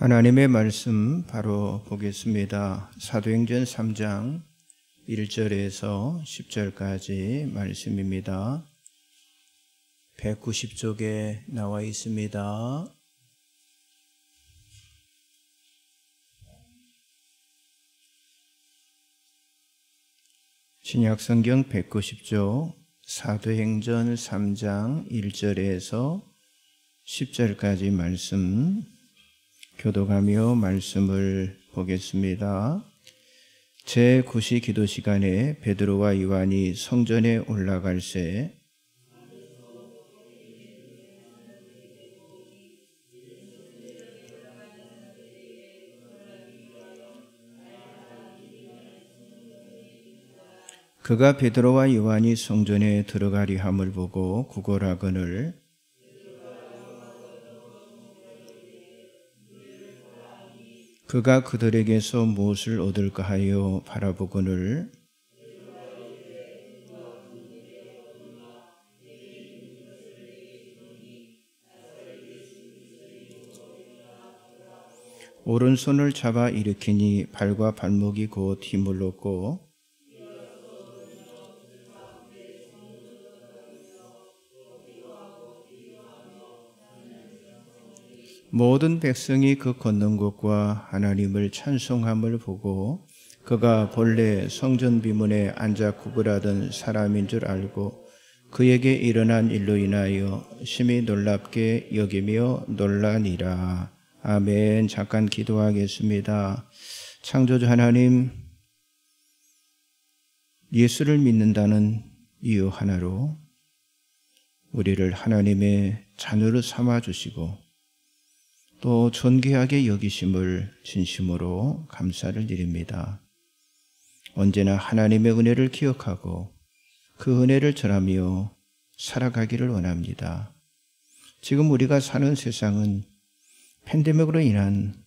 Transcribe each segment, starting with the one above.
하나님의 말씀 바로 보겠습니다. 사도행전 3장 1절에서 10절까지 말씀입니다. 190쪽에 나와 있습니다. 신약성경 190쪽 사도행전 3장 1절에서 10절까지 말씀 교독하며 말씀을 보겠습니다. 제9시 기도 시간에 베드로와 요한이 성전에 올라갈새 그가 베드로와 요한이 성전에 들어가리 함을 보고 구걸하거늘 그가 그들에게서 무엇을 얻을까 하여 바라보거늘 오른손을 잡아 일으키니 발과 발목이 곧 힘을 얻고 모든 백성이 그 걷는 곳과 하나님을 찬송함을 보고 그가 본래 성전 비문에 앉아 구걸하던 사람인 줄 알고 그에게 일어난 일로 인하여 심히 놀랍게 여기며 놀라니라. 아멘. 잠깐 기도하겠습니다. 창조주 하나님, 예수를 믿는다는 이유 하나로 우리를 하나님의 자녀로 삼아주시고 또 존귀하게 여기심을 진심으로 감사를 드립니다. 언제나 하나님의 은혜를 기억하고 그 은혜를 전하며 살아가기를 원합니다. 지금 우리가 사는 세상은 팬데믹으로 인한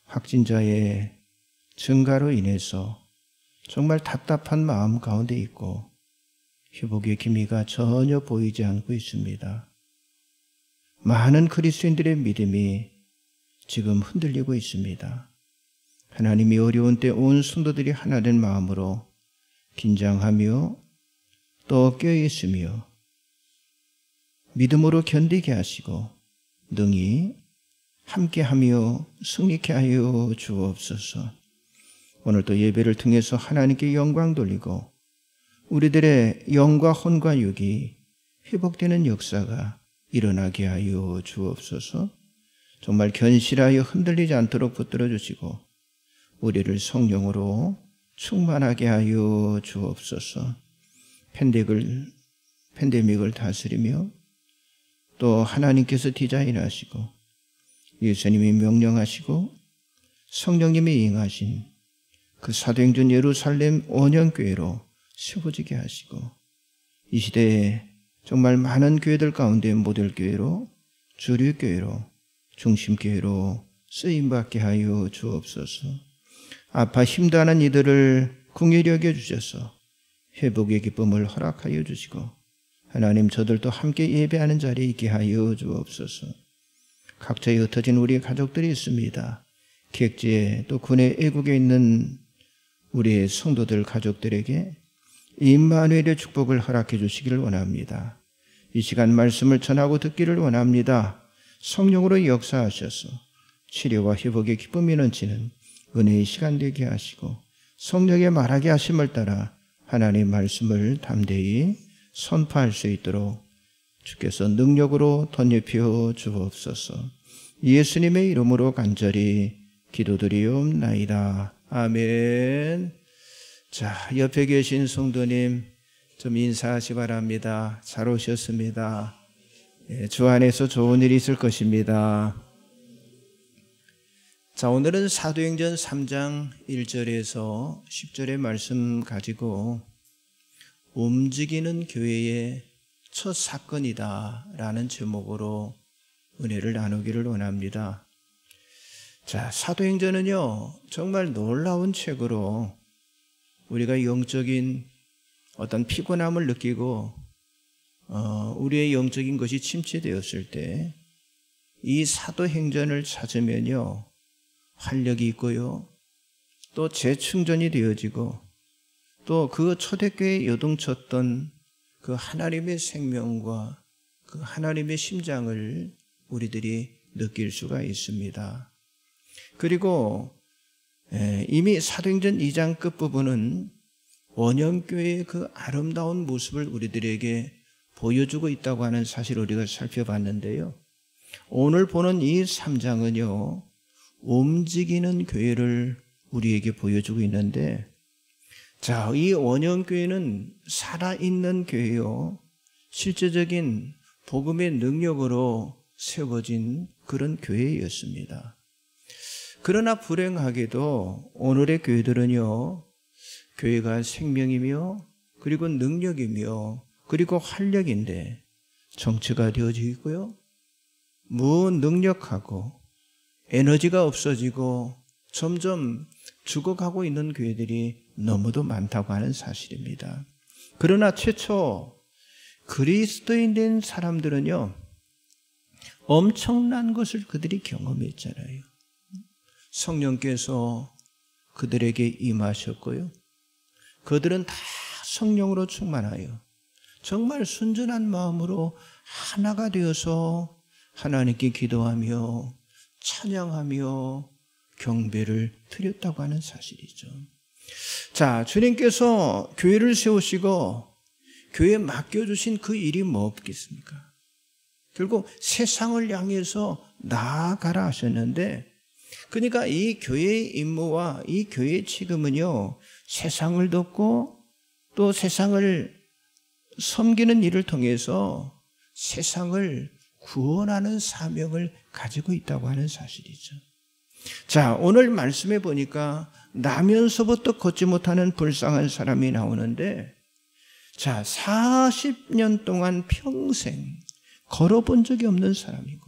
확진자의 증가로 인해서 정말 답답한 마음 가운데 있고 회복의 기미가 전혀 보이지 않고 있습니다. 많은 그리스도인들의 믿음이 지금 흔들리고 있습니다. 하나님이 어려운 때 온 성도들이 하나된 마음으로 긴장하며 또 깨어있으며 믿음으로 견디게 하시고 능히 함께하며 승리케 하여 주옵소서. 오늘 또 예배를 통해서 하나님께 영광 돌리고 우리들의 영과 혼과 육이 회복되는 역사가 일어나게 하여 주옵소서. 정말 견실하여 흔들리지 않도록 붙들어 주시고 우리를 성령으로 충만하게 하여 주옵소서. 팬데믹을 다스리며 또 하나님께서 디자인하시고 예수님이 명령하시고 성령님이 인하신 그 사도행전 예루살렘 온영교회로 세워지게 하시고 이 시대에 정말 많은 교회들 가운데 모델교회로 주류교회로 중심교회로 쓰임받게 하여 주옵소서. 아파 힘다는 이들을 긍휼히 여겨주셔서 회복의 기쁨을 허락하여 주시고 하나님 저들도 함께 예배하는 자리에 있게 하여 주옵소서. 각자에 흩어진 우리의 가족들이 있습니다. 객지에 또 군의 애국에 있는 우리의 성도들 가족들에게 임마누엘의 축복을 허락해 주시기를 원합니다. 이 시간 말씀을 전하고 듣기를 원합니다. 성령으로 역사하셔서 치료와 회복의 기쁨이 넘치는 은혜의 시간 되게 하시고 성령의 말하게 하심을 따라 하나님의 말씀을 담대히 선포할 수 있도록 주께서 능력으로 덧입혀 주옵소서. 예수님의 이름으로 간절히 기도드리옵나이다. 아멘. 자, 옆에 계신 성도님 좀 인사하시 바랍니다. 잘 오셨습니다. 주 안에서 좋은 일이 있을 것입니다. 자, 오늘은 사도행전 3장 1절에서 10절의 말씀 가지고 움직이는 교회의 첫 사건이다 라는 제목으로 은혜를 나누기를 원합니다. 자, 사도행전은요 정말 놀라운 책으로 우리가 영적인 어떤 피곤함을 느끼고 우리의 영적인 것이 침체되었을 때 이 사도행전을 찾으면요 활력이 있고요. 또 재충전이 되어지고 또 그 초대교회에 요동쳤던 그 하나님의 생명과 그 하나님의 심장을 우리들이 느낄 수가 있습니다. 그리고 이미 사도행전 2장 끝부분은 원형교회의 그 아름다운 모습을 우리들에게 보여주고 있다고 하는 사실을 우리가 살펴봤는데요. 오늘 보는 이 3장은요, 움직이는 교회를 우리에게 보여주고 있는데, 자, 이 원형교회는 살아있는 교회요, 실제적인 복음의 능력으로 세워진 그런 교회였습니다. 그러나 불행하게도 오늘의 교회들은요, 교회가 생명이며 그리고 능력이며 그리고 활력인데 정체가 되어지고 있고요, 무능력하고 에너지가 없어지고 점점 죽어가고 있는 교회들이 너무도 많다고 하는 사실입니다. 그러나 최초 그리스도인 된 사람들은요, 엄청난 것을 그들이 경험했잖아요. 성령께서 그들에게 임하셨고요, 그들은 다 성령으로 충만하여 정말 순전한 마음으로 하나가 되어서 하나님께 기도하며 찬양하며 경배를 드렸다고 하는 사실이죠. 자, 주님께서 교회를 세우시고 교회에 맡겨주신 그 일이 뭐겠습니까? 결국 세상을 향해서 나아가라 하셨는데, 그러니까 이 교회의 임무와 이 교회의 책임은요, 세상을 돕고 또 세상을 섬기는 일을 통해서 세상을 구원하는 사명을 가지고 있다고 하는 사실이죠. 자, 오늘 말씀해 보니까 나면서부터 걷지 못하는 불쌍한 사람이 나오는데, 자, 40년 동안 평생 걸어본 적이 없는 사람이고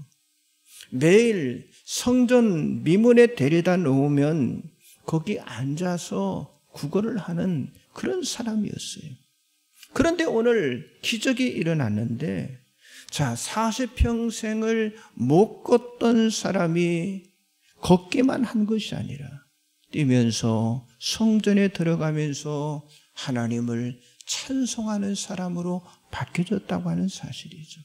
매일 성전 미문에 데려다 놓으면 거기 앉아서 구걸을 하는 그런 사람이었어요. 그런데 오늘 기적이 일어났는데, 자, 40평생을 못 걷던 사람이 걷기만 한 것이 아니라 뛰면서 성전에 들어가면서 하나님을 찬송하는 사람으로 바뀌어졌다고 하는 사실이죠.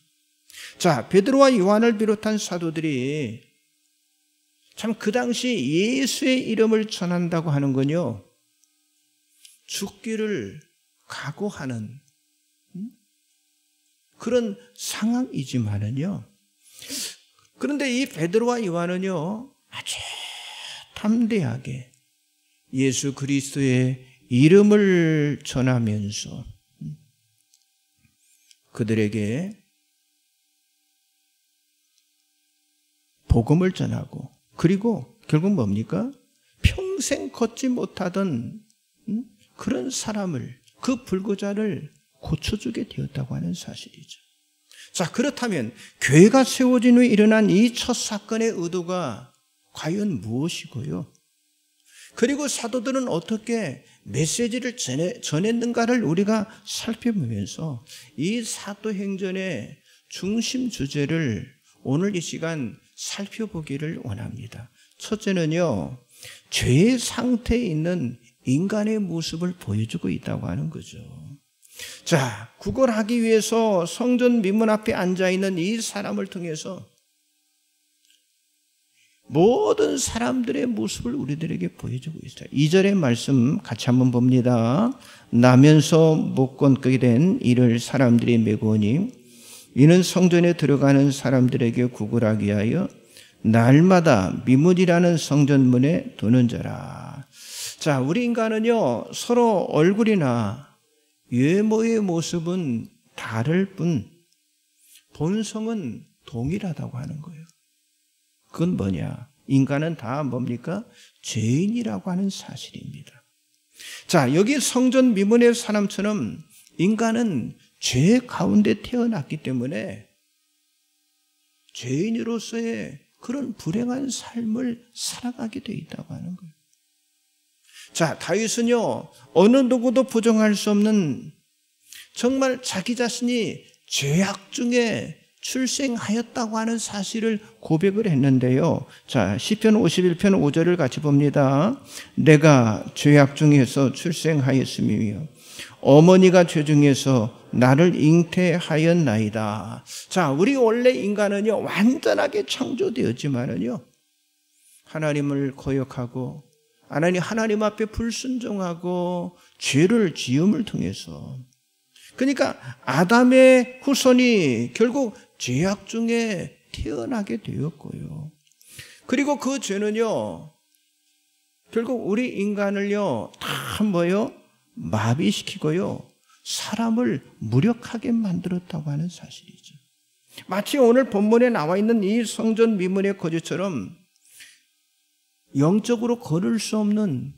자, 베드로와 요한을 비롯한 사도들이 참 그 당시 예수의 이름을 전한다고 하는 건요, 죽기를 각오하는 그런 상황이지만은요, 그런데 이 베드로와 요한은요, 아주 담대하게 예수 그리스도의 이름을 전하면서 그들에게 복음을 전하고, 그리고 결국 뭡니까? 평생 걷지 못하던 그런 사람을, 그 불구자를 고쳐주게 되었다고 하는 사실이죠. 자, 그렇다면 교회가 세워진 후에 일어난 이 첫 사건의 의도가 과연 무엇이고요? 그리고 사도들은 어떻게 메시지를 전했는가를 우리가 살펴보면서 이 사도행전의 중심 주제를 오늘 이 시간 살펴보기를 원합니다. 첫째는요, 죄의 상태에 있는 인간의 모습을 보여주고 있다고 하는 거죠. 자, 구걸하기 위해서 성전 민문 앞에 앉아있는 이 사람을 통해서 모든 사람들의 모습을 우리들에게 보여주고 있어요. 2절의 말씀 같이 한번 봅니다. 나면서 못 걷게 된 이를 사람들이 메고 오니 이는 성전에 들어가는 사람들에게 구걸하기 위하여 날마다 미문이라는 성전문에 도는 자라. 자, 우리 인간은요, 서로 얼굴이나 외모의 모습은 다를 뿐 본성은 동일하다고 하는 거예요. 그건 뭐냐? 인간은 다 뭡니까? 죄인이라고 하는 사실입니다. 자, 여기 성전 미문의 사람처럼 인간은 죄 가운데 태어났기 때문에 죄인으로서의 그런 불행한 삶을 살아가게 되어 있다고 하는 거예요. 자, 다윗은요, 어느 누구도 부정할 수 없는 정말 자기 자신이 죄악 중에 출생하였다고 하는 사실을 고백을 했는데요. 자, 시편 51편 5절을 같이 봅니다. 내가 죄악 중에서 출생하였으며 어머니가 죄 중에서 나를 잉태하였나이다. 자, 우리 원래 인간은요, 완전하게 창조되었지만은요, 하나님을 거역하고 하나님 앞에 불순종하고 죄를 지음을 통해서, 그러니까 아담의 후손이 결국 죄악 중에 태어나게 되었고요. 그리고 그 죄는요, 결국 우리 인간을요, 다 마비시키고요, 사람을 무력하게 만들었다고 하는 사실이죠. 마치 오늘 본문에 나와 있는 이 성전 미문의 거지처럼 영적으로 걸을 수 없는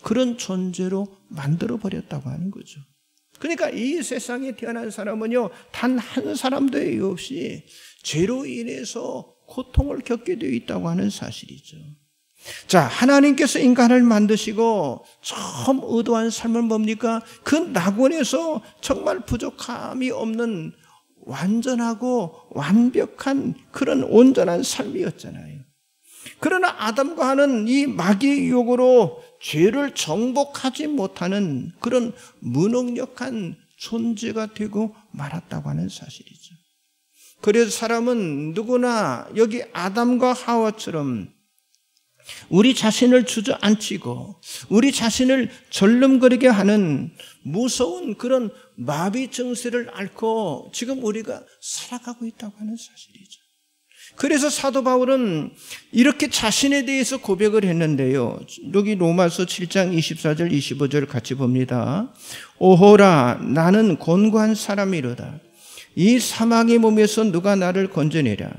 그런 존재로 만들어버렸다고 하는 거죠. 그러니까 이 세상에 태어난 사람은요, 단 한 사람도 없이 죄로 인해서 고통을 겪게 되어 있다고 하는 사실이죠. 자, 하나님께서 인간을 만드시고 처음 의도한 삶은 뭡니까? 그 낙원에서 정말 부족함이 없는 완전하고 완벽한 그런 온전한 삶이었잖아요. 그러나 아담과 하는 이 마귀의 유혹으로 죄를 정복하지 못하는 그런 무능력한 존재가 되고 말았다고 하는 사실이죠. 그래서 사람은 누구나 여기 아담과 하와처럼 우리 자신을 주저앉히고 우리 자신을 절름거리게 하는 무서운 그런 마비 증세를 앓고 지금 우리가 살아가고 있다고 하는 사실이죠. 그래서 사도 바울은 이렇게 자신에 대해서 고백을 했는데요. 여기 로마서 7장 24절 25절 같이 봅니다. 오호라 나는 곤고한 사람이로다. 이 사망의 몸에서 누가 나를 건져내랴.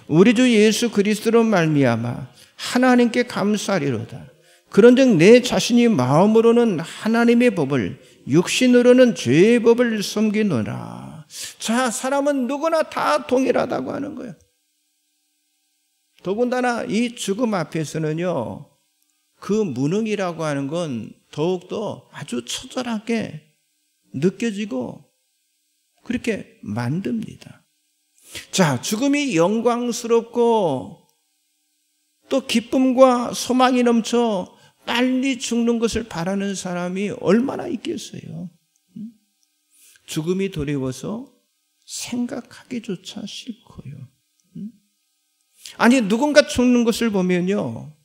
우리 주 예수 그리스도로 말미암아 하나님께 감사하리로다. 그런즉 내 자신이 마음으로는 하나님의 법을 육신으로는 죄의 법을 섬기노라. 자, 사람은 누구나 다 동일하다고 하는 거예요. 더군다나 이 죽음 앞에서는요, 그 무능이라고 하는 건 더욱더 아주 처절하게 느껴지고 그렇게 만듭니다. 자, 죽음이 영광스럽고 또 기쁨과 소망이 넘쳐 빨리 죽는 것을 바라는 사람이 얼마나 있겠어요. 죽음이 두려워서 생각하기조차 싫고요. 아니, 누군가 죽는 것을 보면요,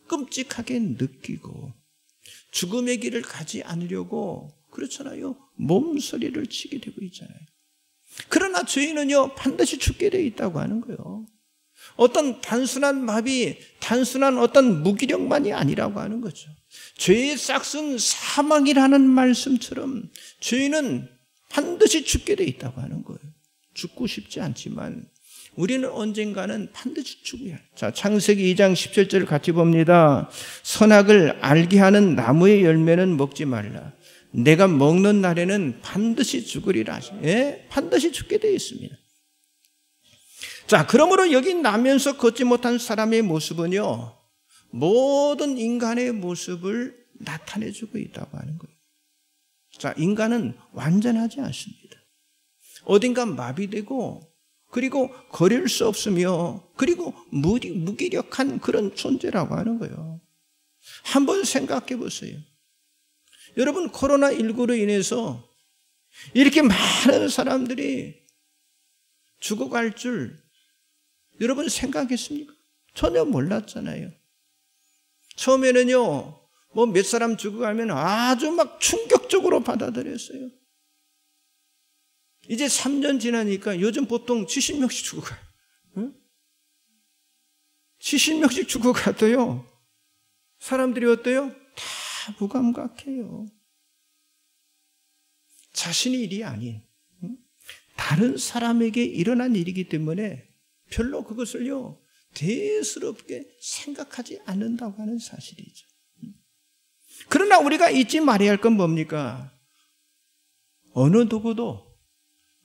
끔찍하게 느끼고 죽음의 길을 가지 않으려고 그렇잖아요. 몸서리를 치게 되고 있잖아요. 그러나 죄인은요, 반드시 죽게 되어 있다고 하는 거예요. 어떤 단순한 마비, 단순한 어떤 무기력만이 아니라고 하는 거죠. 죄의 싹은 사망이라는 말씀처럼 죄인은 반드시 죽게 되어 있다고 하는 거예요. 죽고 싶지 않지만 우리는 언젠가는 반드시 죽어야 해요. 자, 창세기 2장 17절 같이 봅니다. 선악을 알게 하는 나무의 열매는 먹지 말라. 내가 먹는 날에는 반드시 죽으리라. 예? 반드시 죽게 되어 있습니다. 자, 그러므로 여기 나면서 걷지 못한 사람의 모습은요, 모든 인간의 모습을 나타내주고 있다고 하는 거예요. 자, 인간은 완전하지 않습니다. 어딘가 마비되고 그리고 거릴 수 없으며 그리고 무기력한 그런 존재라고 하는 거예요. 한번 생각해 보세요. 여러분, 코로나19로 인해서 이렇게 많은 사람들이 죽어갈 줄 여러분 생각했습니까? 전혀 몰랐잖아요. 처음에는요, 몇 사람 죽어가면 아주 막 충격적으로 받아들였어요. 이제 3년 지나니까 요즘 보통 70명씩 죽어가요. 응? 70명씩 죽어가도요, 사람들이 어때요? 다 무감각해요. 자신의 일이 아닌 다른 사람에게 일어난 일이기 때문에 별로 그것을요, 대수롭게 생각하지 않는다고 하는 사실이죠. 그러나 우리가 잊지 말아야 할 건 뭡니까? 어느 누구도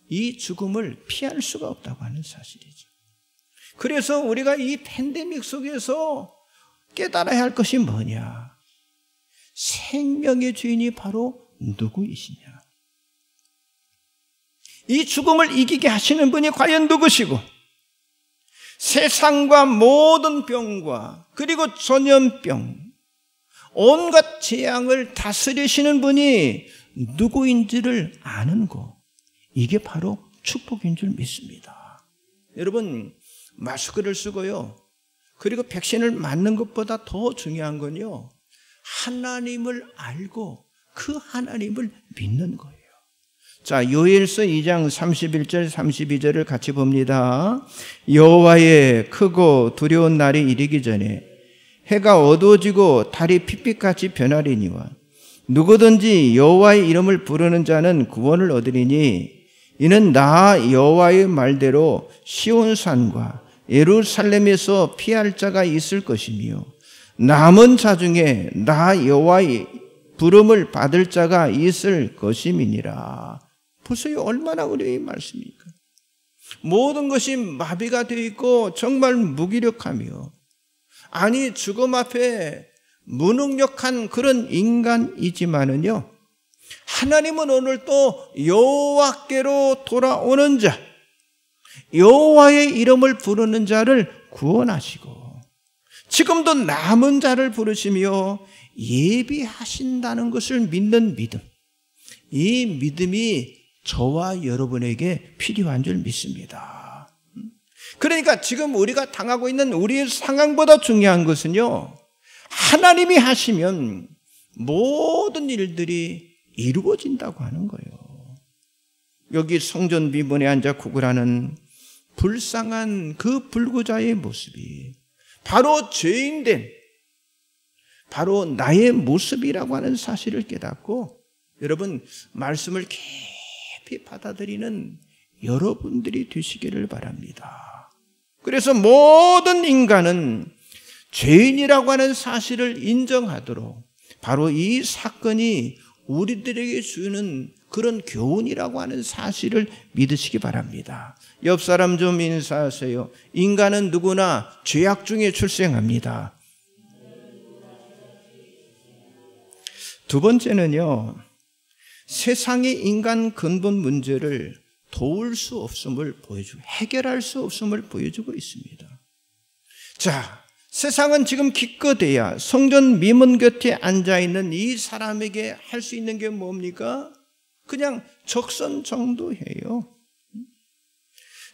이 죽음을 피할 수가 없다고 하는 사실이죠. 그래서 우리가 이 팬데믹 속에서 깨달아야 할 것이 뭐냐? 생명의 주인이 바로 누구이시냐? 이 죽음을 이기게 하시는 분이 과연 누구시고, 세상과 모든 병과 그리고 전염병, 온갖 재앙을 다스리시는 분이 누구인지를 아는 것, 이게 바로 축복인 줄 믿습니다. 여러분, 마스크를 쓰고요, 그리고 백신을 맞는 것보다 더 중요한 건요, 하나님을 알고 그 하나님을 믿는 거예요. 자, 요엘서 2장 31절 32절을 같이 봅니다. 여호와의 크고 두려운 날이 이르기 전에 해가 어두워지고 달이 핏빛같이 변하리니와 누구든지 여호와의 이름을 부르는 자는 구원을 얻으리니 이는 나 여호와의 말대로 시온산과 예루살렘에서 피할 자가 있을 것이며 남은 자 중에 나 여호와의 부름을 받을 자가 있을 것임이니라. 보세요, 얼마나 어려운 말씀입니까? 모든 것이 마비가 되어 있고 정말 무기력하며, 아니 죽음 앞에 무능력한 그런 인간이지만은요, 하나님은 오늘 또 여호와께로 돌아오는 자, 여호와의 이름을 부르는 자를 구원하시고 지금도 남은 자를 부르시며 예비하신다는 것을 믿는 믿음, 이 믿음이 저와 여러분에게 필요한 줄 믿습니다. 그러니까 지금 우리가 당하고 있는 우리의 상황보다 중요한 것은요, 하나님이 하시면 모든 일들이 이루어진다고 하는 거예요. 여기 성전 비문에 앉아 구걸하는 불쌍한 그 불구자의 모습이 바로 죄인된 바로 나의 모습이라고 하는 사실을 깨닫고, 여러분, 말씀을 깊이 받아들이는 여러분들이 되시기를 바랍니다. 그래서 모든 인간은 죄인이라고 하는 사실을 인정하도록 바로 이 사건이 우리들에게 주는 그런 교훈이라고 하는 사실을 믿으시기 바랍니다. 옆 사람 좀 인사하세요. 인간은 누구나 죄악 중에 출생합니다. 두 번째는요, 세상의 인간 근본 문제를 도울 수 없음을 보여주고 해결할 수 없음을 보여주고 있습니다. 자, 세상은 지금 기껏해야 성전 미문 곁에 앉아있는 이 사람에게 할 수 있는 게 뭡니까? 그냥 적선 정도예요.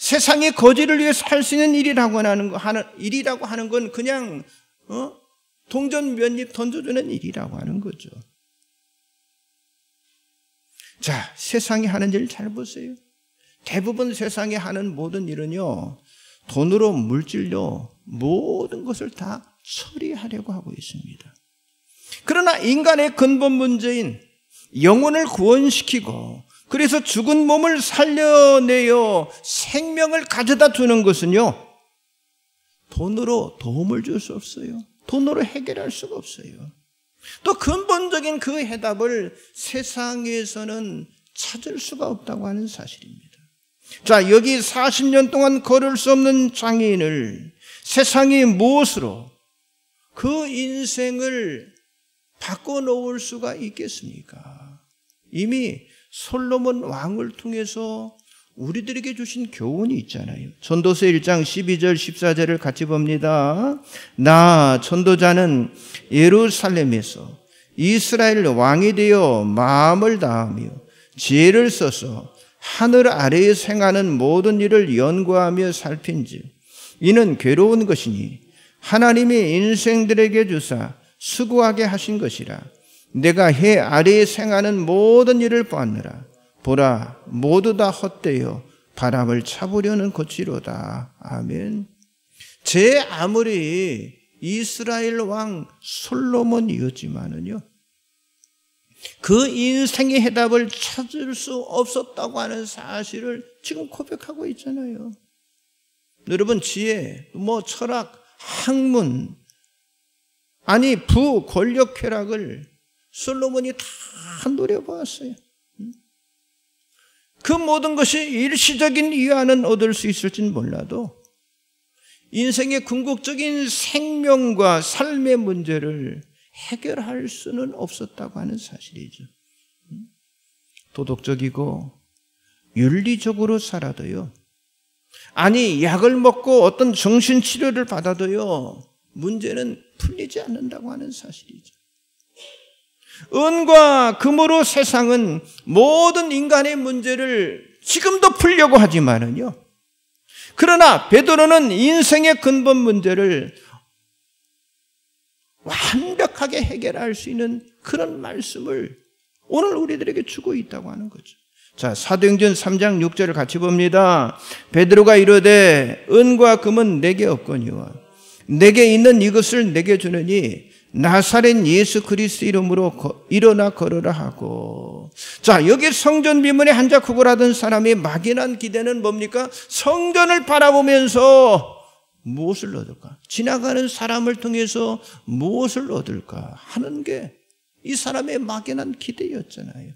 세상의 거지를 위해서 할 수 있는 일이라고 하는 건 그냥 동전 몇 입 던져주는 일이라고 하는 거죠. 자, 세상이 하는 일 잘 보세요. 대부분 세상에 하는 모든 일은요, 돈으로 물질로 모든 것을 다 처리하려고 하고 있습니다. 그러나 인간의 근본 문제인 영혼을 구원시키고 그래서 죽은 몸을 살려내어 생명을 가져다 주는 것은요, 돈으로 도움을 줄 수 없어요. 돈으로 해결할 수가 없어요. 또 근본적인 그 해답을 세상에서는 찾을 수가 없다고 하는 사실입니다. 자, 여기 40년 동안 걸을 수 없는 장애인을 세상이 무엇으로 그 인생을 바꿔놓을 수가 있겠습니까? 이미 솔로몬 왕을 통해서 우리들에게 주신 교훈이 있잖아요. 전도서 1장 12절 14절을 같이 봅니다. 나 전도자는 예루살렘에서 이스라엘 왕이 되어 마음을 다하며 지혜를 써서 하늘 아래에 생하는 모든 일을 연구하며 살핀즉 이는 괴로운 것이니 하나님이 인생들에게 주사 수고하게 하신 것이라. 내가 해 아래에 생하는 모든 일을 보았느라 보라 모두 다 헛되어 바람을 잡으려는 것이로다. 아멘. 제 아무리 이스라엘 왕 솔로몬이었지만은요, 그 인생의 해답을 찾을 수 없었다고 하는 사실을 지금 고백하고 있잖아요. 여러분, 지혜, 철학, 학문, 아니 부권력 쾌락을 솔로몬이 다 노려보았어요. 그 모든 것이 일시적인 위안은 얻을 수 있을지는 몰라도 인생의 궁극적인 생명과 삶의 문제를 해결할 수는 없었다고 하는 사실이죠. 도덕적이고 윤리적으로 살아도요, 아니 약을 먹고 어떤 정신치료를 받아도요, 문제는 풀리지 않는다고 하는 사실이죠. 은과 금으로 세상은 모든 인간의 문제를 지금도 풀려고 하지만은요, 그러나 베드로는 인생의 근본 문제를 완벽하게 해결할 수 있는 그런 말씀을 오늘 우리들에게 주고 있다고 하는 거죠. 자, 사도행전 3장 6절을 같이 봅니다. 베드로가 이르되 은과 금은 내게 없거니와 내게 있는 이것을 내게 주느니 나사렛 예수 그리스도 이름으로 일어나 걸으라 하고. 자, 여기 성전 비문에 한자 구걸하던 사람이 막연한 기대는 뭡니까? 성전을 바라보면서 무엇을 얻을까? 지나가는 사람을 통해서 무엇을 얻을까 하는 게 이 사람의 막연한 기대였잖아요.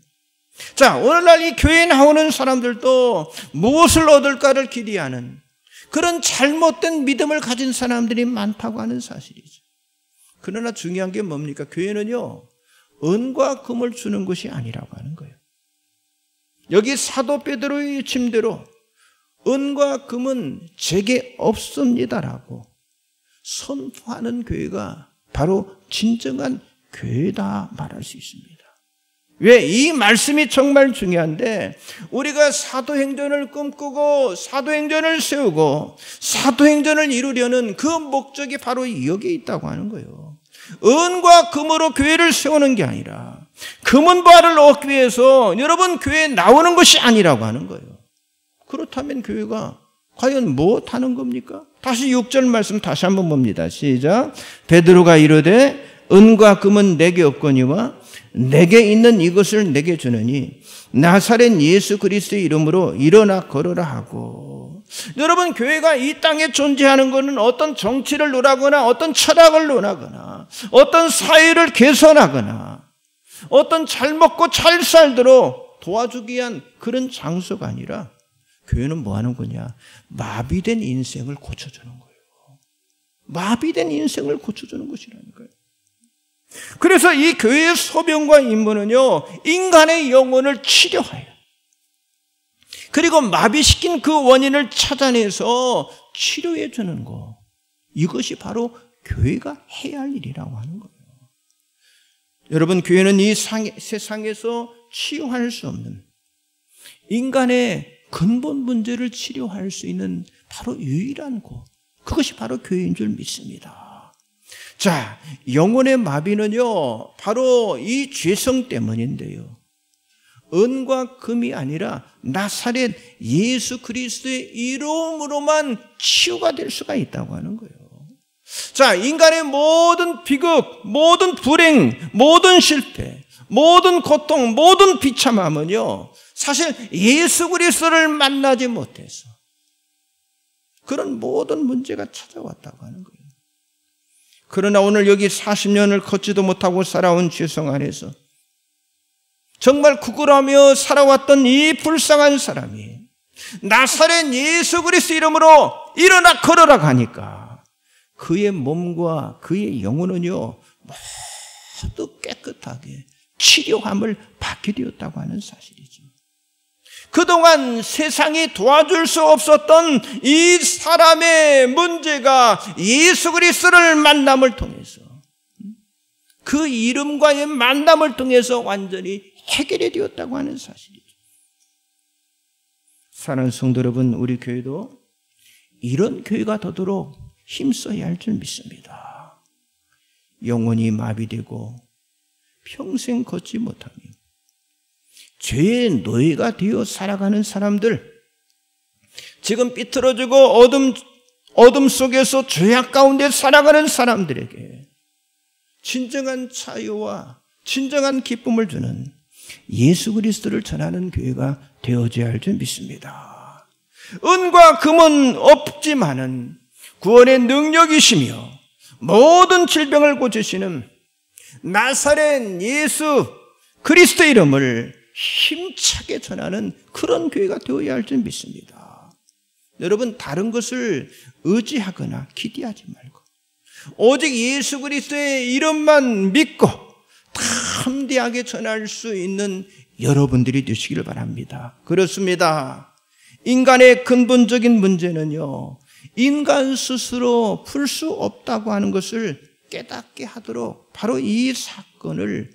자, 오늘날 이 교회에 나오는 사람들도 무엇을 얻을까를 기대하는 그런 잘못된 믿음을 가진 사람들이 많다고 하는 사실이죠. 그러나 중요한 게 뭡니까? 교회는요, 은과 금을 주는 것이 아니라고 하는 거예요. 여기 사도 베드로의 침대로 은과 금은 제게 없습니다라고 선포하는 교회가 바로 진정한 교회다 말할 수 있습니다. 왜? 이 말씀이 정말 중요한데, 우리가 사도행전을 꿈꾸고 사도행전을 세우고 사도행전을 이루려는 그 목적이 바로 여기에 있다고 하는 거예요. 은과 금으로 교회를 세우는 게 아니라 금은보화를 얻기 위해서 여러분 교회에 나오는 것이 아니라고 하는 거예요. 그렇다면 교회가 과연 무엇하는 겁니까? 다시 6절 말씀 다시 한번 봅니다. 시작. 베드로가 이르되 은과 금은 내게 없거니와 내게 있는 이것을 내게 주느니 나사렛 예수 그리스도의 이름으로 일어나 걸으라 하고. 여러분, 교회가 이 땅에 존재하는 것은 어떤 정치를 논하거나 어떤 철학을 논하거나 어떤 사회를 개선하거나 어떤 잘 먹고 잘 살도록 도와주기 위한 그런 장소가 아니라, 교회는 뭐 하는 거냐? 마비된 인생을 고쳐주는 거예요. 마비된 인생을 고쳐주는 것이라니까요. 그래서 이 교회의 소명과 임무는요, 인간의 영혼을 치료해요. 그리고 마비시킨 그 원인을 찾아내서 치료해 주는 거, 이것이 바로 교회가 해야 할 일이라고 하는 거예요. 여러분, 교회는 이 세상에서 치유할 수 없는 인간의 근본 문제를 치료할 수 있는 바로 유일한 곳, 그것이 바로 교회인 줄 믿습니다. 자, 영혼의 마비는요, 바로 이 죄성 때문인데요, 은과 금이 아니라 나사렛 예수 그리스도의 이름으로만 치유가 될 수가 있다고 하는 거예요. 자, 인간의 모든 비극, 모든 불행, 모든 실패, 모든 고통, 모든 비참함은요, 사실 예수 그리스도를 만나지 못해서 그런 모든 문제가 찾아왔다고 하는 거예요. 그러나 오늘 여기 40년을 걷지도 못하고 살아온 죄성 안에서 정말 구걸하며 살아왔던 이 불쌍한 사람이 나사렛 예수 그리스도 이름으로 일어나 걸어라 가니까 그의 몸과 그의 영혼은요, 모두 깨끗하게 치료함을 받게 되었다고 하는 사실이죠. 그동안 세상이 도와줄 수 없었던 이 사람의 문제가 예수 그리스도를 만남을 통해서, 그 이름과의 만남을 통해서 완전히 해결이 되었다고 하는 사실이죠. 사랑하는 성도 여러분, 우리 교회도 이런 교회가 되도록 힘써야 할 줄 믿습니다. 영혼이 마비되고 평생 걷지 못하며 죄의 노예가 되어 살아가는 사람들, 지금 삐뚤어지고 어둠 속에서 죄악 가운데 살아가는 사람들에게 진정한 자유와 진정한 기쁨을 주는 예수 그리스도를 전하는 교회가 되어져야 할 줄 믿습니다. 은과 금은 없지만은 구원의 능력이시며 모든 질병을 고치시는 나사렛 예수 그리스도 이름을 힘차게 전하는 그런 교회가 되어야 할 줄 믿습니다. 여러분, 다른 것을 의지하거나 기대하지 말고 오직 예수 그리스도의 이름만 믿고 담대하게 전할 수 있는 여러분들이 되시기를 바랍니다. 그렇습니다. 인간의 근본적인 문제는요, 인간 스스로 풀 수 없다고 하는 것을 깨닫게 하도록 바로 이 사건을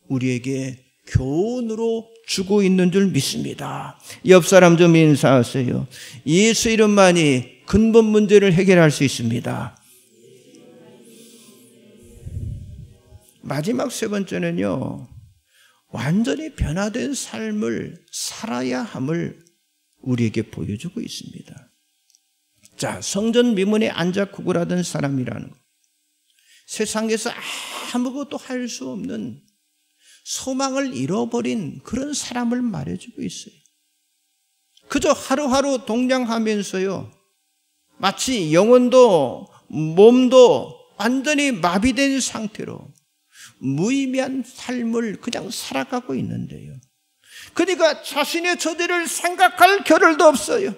우리에게 교훈으로 주고 있는 줄 믿습니다. 옆 사람 좀 인사하세요. 예수 이름만이 근본 문제를 해결할 수 있습니다. 마지막 세 번째는요, 완전히 변화된 삶을 살아야 함을 우리에게 보여주고 있습니다. 자, 성전 미문에 앉아 구걸하던 사람이라는 것, 세상에서 아무것도 할 수 없는 소망을 잃어버린 그런 사람을 말해주고 있어요. 그저 하루하루 동냥하면서요, 마치 영혼도 몸도 완전히 마비된 상태로 무의미한 삶을 그냥 살아가고 있는데요, 그러니까 자신의 처지를 생각할 겨를도 없어요.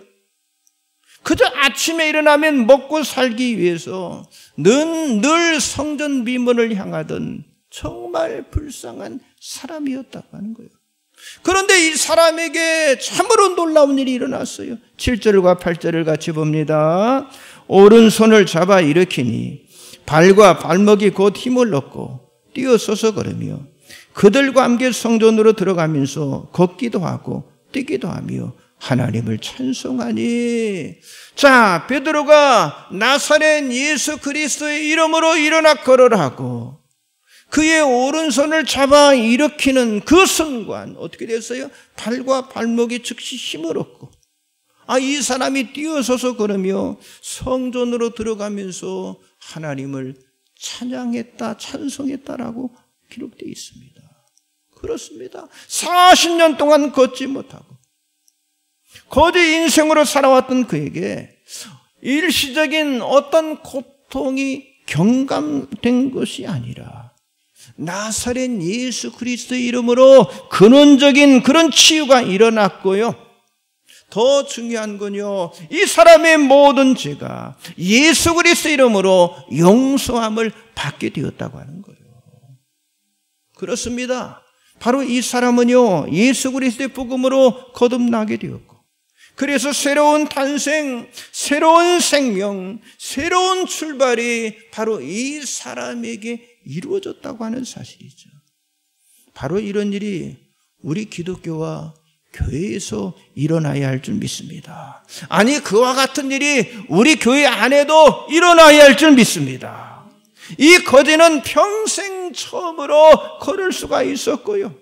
그저 아침에 일어나면 먹고 살기 위해서 늘 성전 미문을 향하던 정말 불쌍한 사람이었다고 하는 거예요. 그런데 이 사람에게 참으로 놀라운 일이 일어났어요. 7절과 8절을 같이 봅니다. 오른손을 잡아 일으키니 발과 발목이 곧 힘을 얻고 뛰어서서 걸으며 그들과 함께 성전으로 들어가면서 걷기도 하고 뛰기도 하며 하나님을 찬송하니. 자, 베드로가 나사렛 예수 그리스도의 이름으로 일어나 걸으라고 그의 오른손을 잡아 일으키는 그 순간 어떻게 됐어요? 발과 발목이 즉시 힘을 얻고, 이 사람이 뛰어서서 걸으며 성전으로 들어가면서 하나님을 찬양했다, 찬송했다라고 기록되어 있습니다. 그렇습니다. 40년 동안 걷지 못하고 거짓 인생으로 살아왔던 그에게 일시적인 어떤 고통이 경감된 것이 아니라 나사렛 예수 그리스도의 이름으로 근원적인 그런 치유가 일어났고요, 더 중요한 건요, 이 사람의 모든 죄가 예수 그리스도 이름으로 용서함을 받게 되었다고 하는 거예요. 그렇습니다. 바로 이 사람은요, 예수 그리스도의 복음으로 거듭나게 되었고, 그래서 새로운 탄생, 새로운 생명, 새로운 출발이 바로 이 사람에게 이루어졌다고 하는 사실이죠. 바로 이런 일이 우리 기독교와 교회에서 일어나야 할 줄 믿습니다. 아니, 그와 같은 일이 우리 교회 안에도 일어나야 할 줄 믿습니다. 이 거지는 평생 처음으로 걸을 수가 있었고요,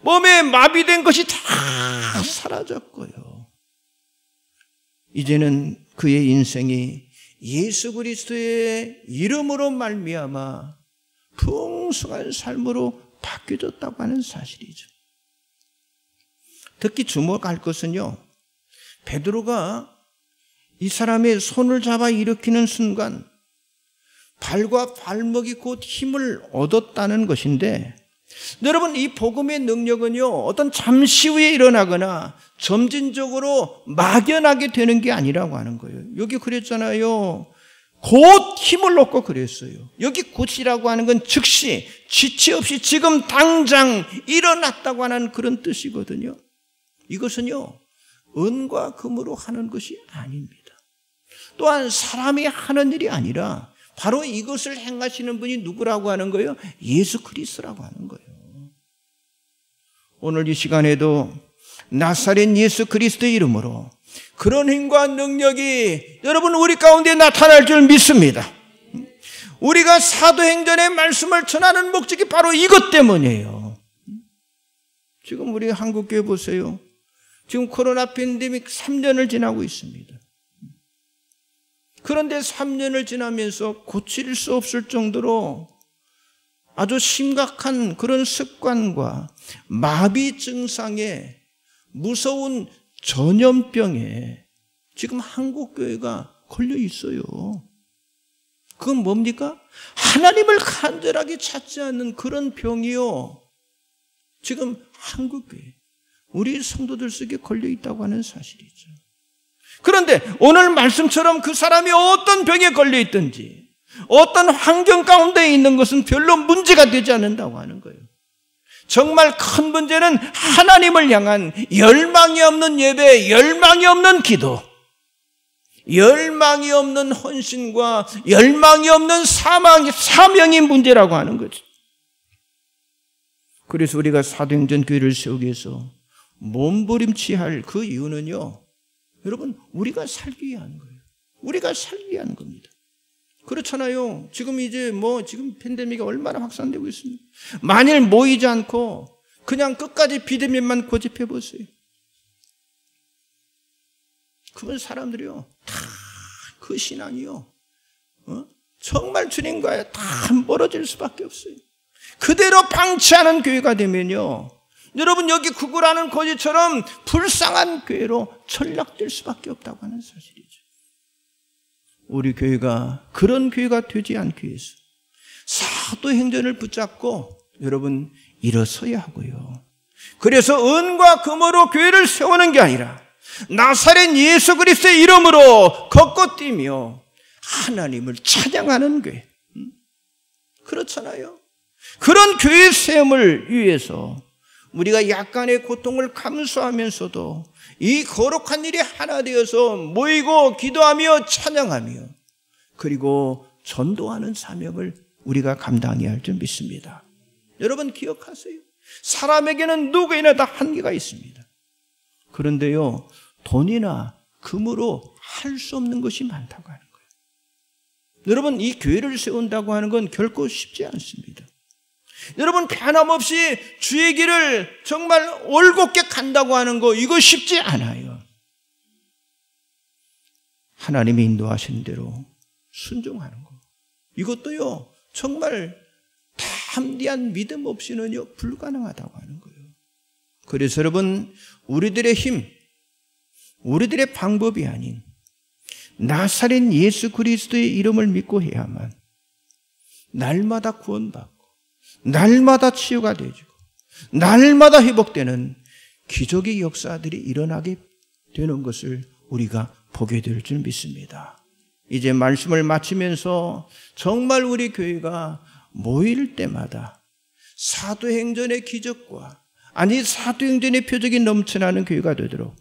몸에 마비된 것이 다 사라졌고요, 이제는 그의 인생이 예수 그리스도의 이름으로 말미암아 풍성한 삶으로 바뀌어졌다고 하는 사실이죠. 특히 주목할 것은요, 베드로가 이 사람의 손을 잡아 일으키는 순간 발과 발목이 곧 힘을 얻었다는 것인데, 여러분, 이 복음의 능력은요, 어떤 잠시 후에 일어나거나 점진적으로 막연하게 되는 게 아니라고 하는 거예요. 여기 그랬잖아요. 곧 힘을 얻고 그랬어요. 여기 곧이라고 하는 건 즉시, 지체 없이 지금 당장 일어났다고 하는 그런 뜻이거든요. 이것은요, 은과 금으로 하는 것이 아닙니다. 또한 사람이 하는 일이 아니라 바로 이것을 행하시는 분이 누구라고 하는 거예요? 예수 그리스도라고 하는 거예요. 오늘 이 시간에도 나사렛 예수 그리스도의 이름으로 그런 힘과 능력이 여러분 우리 가운데 나타날 줄 믿습니다. 우리가 사도행전의 말씀을 전하는 목적이 바로 이것 때문이에요. 지금 우리 한국교회 보세요. 지금 코로나 팬데믹 3년을 지나고 있습니다. 그런데 3년을 지나면서 고칠 수 없을 정도로 아주 심각한 그런 습관과 마비 증상에 무서운 전염병에 지금 한국교회가 걸려 있어요. 그건 뭡니까? 하나님을 간절하게 찾지 않는 그런 병이요, 지금 한국교회 우리 성도들 속에 걸려 있다고 하는 사실이죠. 그런데 오늘 말씀처럼 그 사람이 어떤 병에 걸려 있든지 어떤 환경 가운데 있는 것은 별로 문제가 되지 않는다고 하는 거예요. 정말 큰 문제는 하나님을 향한 열망이 없는 예배, 열망이 없는 기도, 열망이 없는 헌신과 열망이 없는 사명이 문제라고 하는 거죠. 그래서 우리가 사도행전 교회를 세우기 위해서 몸부림치할 그 이유는요, 여러분, 우리가 살기 위한 거예요. 우리가 살기 위한 겁니다. 그렇잖아요. 지금 지금 팬데믹이 얼마나 확산되고 있습니까? 만일 모이지 않고 그냥 끝까지 비대면만 고집해 보세요. 그런 사람들이요, 다 그 신앙이요, 정말 주님과의 다 멀어질 수밖에 없어요. 그대로 방치하는 교회가 되면요, 여러분, 여기 구구라는 거지처럼 불쌍한 교회로 전락될 수밖에 없다고 하는 사실이죠. 우리 교회가 그런 교회가 되지 않기 위해서 사도행전을 붙잡고 여러분 일어서야 하고요. 그래서 은과 금으로 교회를 세우는 게 아니라 나사렛 예수 그리스도의 이름으로 걷고 뛰며 하나님을 찬양하는 교회. 그렇잖아요. 그런 교회 세움을 위해서 우리가 약간의 고통을 감수하면서도 이 거룩한 일이 하나 되어서 모이고 기도하며 찬양하며 그리고 전도하는 사명을 우리가 감당해야 할 줄 믿습니다. 여러분 기억하세요. 사람에게는 누구에나 다 한계가 있습니다. 그런데요, 돈이나 금으로 할 수 없는 것이 많다고 하는 거예요. 여러분, 이 교회를 세운다고 하는 건 결코 쉽지 않습니다. 여러분, 변함없이 주의 길을 정말 올곧게 간다고 하는 거, 이거 쉽지 않아요. 하나님이 인도하신 대로 순종하는 거, 이것도요 정말 담대한 믿음 없이는요 불가능하다고 하는 거예요. 그래서 여러분, 우리들의 힘, 우리들의 방법이 아닌 나사렛 예수 그리스도의 이름을 믿고 해야만 날마다 구원받고 날마다 치유가 되어지고 날마다 회복되는 기적의 역사들이 일어나게 되는 것을 우리가 보게 될 줄 믿습니다. 이제 말씀을 마치면서 정말 우리 교회가 모일 때마다 사도행전의 기적과 사도행전의 표적이 넘쳐나는 교회가 되도록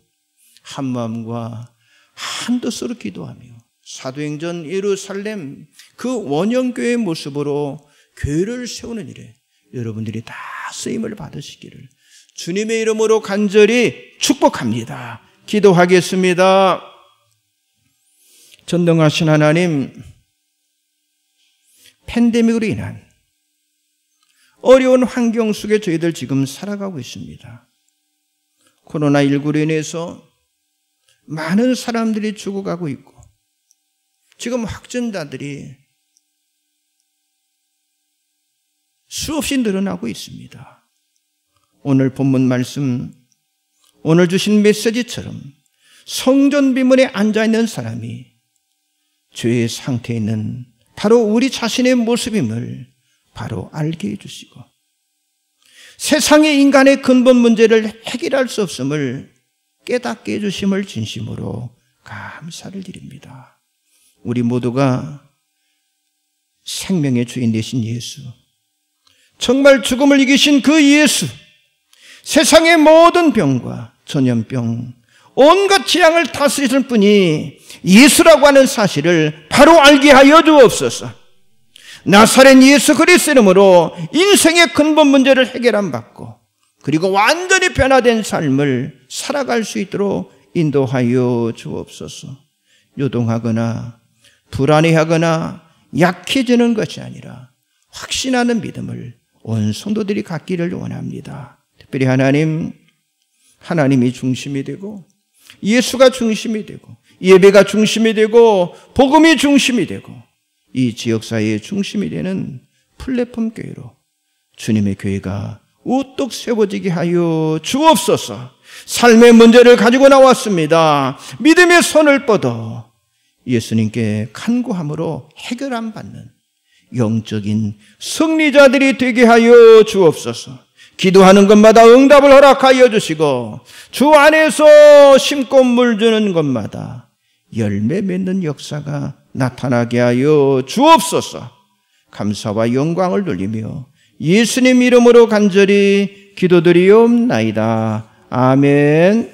한 마음과 한 뜻으로 기도하며 사도행전 예루살렘 그 원형교회의 모습으로 교회를 세우는 일에 여러분들이 다 쓰임을 받으시기를 주님의 이름으로 간절히 축복합니다. 기도하겠습니다. 전능하신 하나님, 팬데믹으로 인한 어려운 환경 속에 저희들 지금 살아가고 있습니다. 코로나19로 인해서 많은 사람들이 죽어가고 있고 지금 확진자들이 수없이 늘어나고 있습니다. 오늘 본문 말씀, 오늘 주신 메시지처럼 성전 비문에 앉아있는 사람이 죄의 상태에 있는 바로 우리 자신의 모습임을 바로 알게 해주시고 세상의 인간의 근본 문제를 해결할 수 없음을 깨닫게 해주심을 진심으로 감사를 드립니다. 우리 모두가 생명의 주인 되신 예수, 정말 죽음을 이기신 그 예수, 세상의 모든 병과 전염병, 온갖 재앙을 다스리실 분이 예수라고 하는 사실을 바로 알게 하여 주옵소서. 나사렛 예수 그리스도 이름으로 인생의 근본 문제를 해결함 받고 그리고 완전히 변화된 삶을 살아갈 수 있도록 인도하여 주옵소서. 요동하거나 불안해하거나 약해지는 것이 아니라 확신하는 믿음을 온 성도들이 갖기를 원합니다. 특별히 하나님이 중심이 되고 예수가 중심이 되고 예배가 중심이 되고 복음이 중심이 되고 이 지역사회의 중심이 되는 플랫폼 교회로 주님의 교회가 우뚝 세워지게 하여 주옵소서. 삶의 문제를 가지고 나왔습니다. 믿음의 손을 뻗어 예수님께 간구함으로 해결함 받는 영적인 승리자들이 되게 하여 주옵소서. 기도하는 것마다 응답을 허락하여 주시고 주 안에서 심고 물 주는 것마다 열매 맺는 역사가 나타나게 하여 주옵소서. 감사와 영광을 돌리며 예수님 이름으로 간절히 기도드리옵나이다. 아멘.